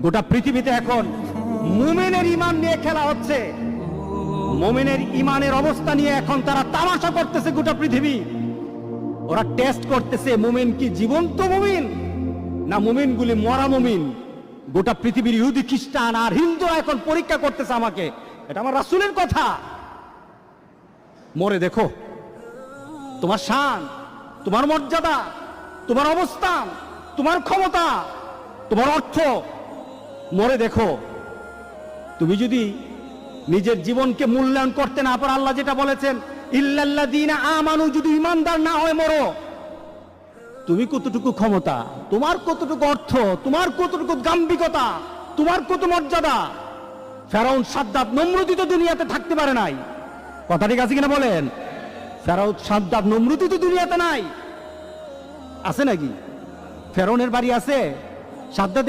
গোটা পৃথিবীতে এখন মুমিনের ঈমান নিয়ে খেলা হচ্ছে। মুমিনের ঈমানের অবস্থা নিয়ে এখন তারা তামাশা করতেছে। গোটা পৃথিবী ওরা টেস্ট করতেছে মুমিন কি জীবন্ত মুমিন না মুমিনগুলি মরা মুমিন। গোটা পৃথিবীর ইহুদি খ্রিস্টান আর হিন্দু এখন পরীক্ষা করতেছে আমাকে। এটা আমার রাসূলের কথা। মরে দেখো তোমার শান, তোমার মর্যাদা, তোমার অবস্থান, তোমার ক্ষমতা, তোমার অর্থ। মরে দেখো। তুমি যদি নিজের জীবনকে মূল্যায়ন করতে না পারো, আল্লাহ যেটা বলেছেন ইল্লাল্লাযীনা আমানু, যদি ঈমানদার না হয় মরো, তুমি কতটুকু ক্ষমতা, তোমার কতটুকু অর্থ, তোমার কতটুকু গাম্ভীর্যতা, তোমার কত মর্যাদা। ফেরাউন, সাদ্দাত, নমরুদ তো দুনিয়াতে থাকতে পারে নাই। কথা ঠিক আছে কিনা বলেন? ফেরাউন, সাদ্দাত, নমরুদ তো দুনিয়াতে নাই। আছে নাকি? ফেরাউনের বাড়ি আছে, সাদ্দাতের